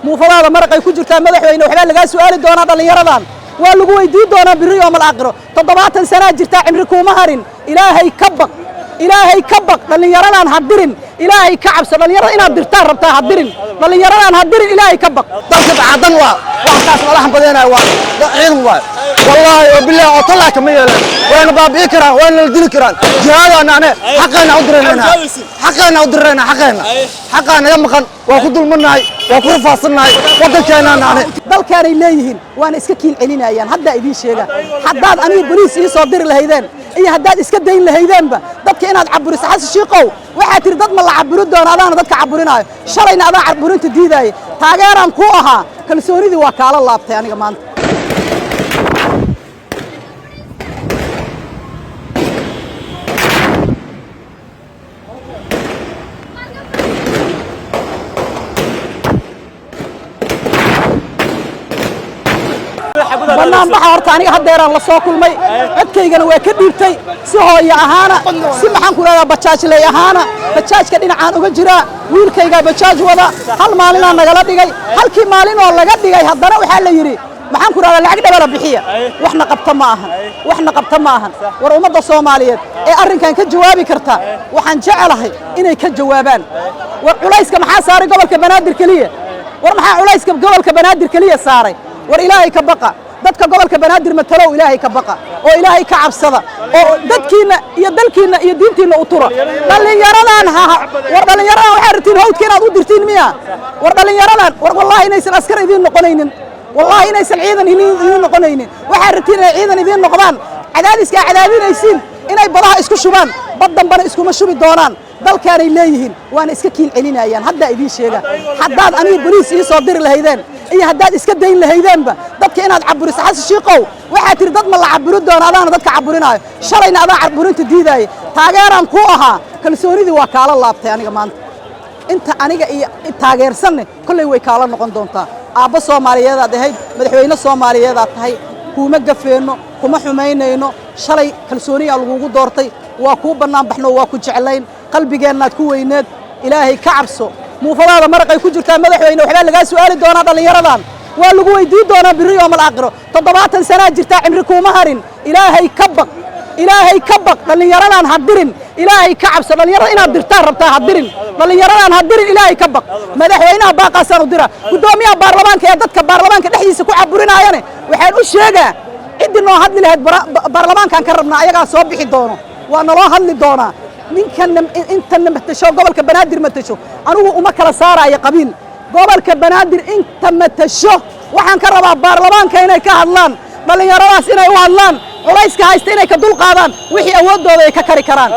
muufadaada maraq ay ku jirtaa madaxweyne waxba laga su'aali doonaa dhalinyaradan waa lagu weydiin doonaa biri yawmal aakhiro 70 sano jirta cimri kuma harin ilaahay ka baq dhalinyaradan hadirin ilaahay ka cabso dhalinyarada inaad dirtaan rabtaa hadirin dhalinyaradan hadirin ilaahay ka baq dalka bacdan waa waxaas walahan badanaa waa ciidan waa wallahi wabillahi oo talaa kama yeelan waana baabi'i karaan waana la dili karaan jihaadana ana xaqana u direena xaqana ya maqan waa ku dulmanahay waa ku rafaasanahay wadankeena ana dalkaanay leeyihiin waana iska kiin celinayaan hadda idin sheega haddaad aniga bariis ii soo diri lahaydeen iyo haddaad iska dayn lahaydeenba dadka inaad caburiso xasan shiiqow waxaa tiri dad ma la caburi doono adaana dadka caburinaayo shalayna adaa caburinta diidaaye taageeraan ku ahaa kalsoonidii waa kaala laabtay aniga maanta banaan baxa horta aniga hadeeraan la soo kulmay codkaygana waa ka dhiibtay si hooyo ahaana si maxaan ku raada bajaajley ahaana bajaajka dhinacaan uga jira wiilkayga bajaaj wada hal maalin aan nagala dhigay halkii maalin oo laga dhigay haddana waxa la yiri maxaan ku raada lacag dhabala bixiya waxna qabta ma ahan war ummadda Soomaaliyeed ee arrinkan ka jawaabi karta waxaan jecelahay inay ka jawaabaan war culayska maxaa saaray gobolka Banaadir kaliya war maxaa culayska gobolka Banaadir kaliya saaray war ilaahay ka baqa dadka gobolka Banaadir matalow ilaahay ka baqa oo ilaahay ka cabsada oo dadkiina iyo dalkiina iyo diintiina u tura dhalinyaradan war dhalinyaradan waxa rabtiin hawdka inaad u dirtiin miya war dhalinyaradan war wallahi inaysan askar idin noqonaynin wallahi inaysan ciidan idin noqonaynin waxa rabtiin inay ciidan idin noqdaan cadaadiska cadaadinaysiin inay badaha isku shubaan badanbana iskuma shubi doonaan dalkaanay leeyihiin waana iska kiin celinayaan hadda idin sheega haddaad aniga bariis ii soo diri lahaydeen iyo haddaad iska dayn lahaydeenba dadka inaad caburiso xasan shiiqow waxaa tiri dad ma la caburi doono adaana dadka caburinaayo shalayna adaa caburinta diidaaye taageeraan ku ahaa kalsoonidii waa kaala laabtay aniga maanta inta aniga iyo taageersanne kolley way kaala noqon doontaa aabba Soomaaliyeedaad ahayd madaxweyne Soomaaliyeedaad tahay kuma gafeeno kuma xumaynayno shalay kalsooniya lagugu doortay waa ku banaan baxno waa ku jecelayn qalbigeenaad ku weyneed ilaahay ka cabso muufadaada maraq ay ku jirtaa madaxweyne waxba laga su'aali doonaa dhalinyaradan waa lagu weydiin doonaa biri yawmal aakhiro 70 sano jirta cimri kuma harin ilaahay ka baq dhalinyaradan hadirin ilaahay ka cabso dhalinyarada inaad dirtaan rabtaa hadirin dhalinyaradan hadirin ilaahay ka baq madaxweynaha baaqasan u dira gudoomiyaha baarlamaanka ee dadka baarlamaanka dhexdiisa ku caburinaayane waxaan u sheegaa cid noo hadli lahayd baarlamaankan ka rabnaa ayaga soo bixi doono waa naloo hadli doonaa ninkan inta matasho gobolka Banaadir matasho anigu uma kala saaraya qabiil gobolka Banaadir inta matasho waxaan ka rabaa baarlamaanka inay ka hadlaan dhalinyaradaas inay u hadlaan culayska haysta inay ka dul qaadaan wixii awoodooda ay ka kari karaan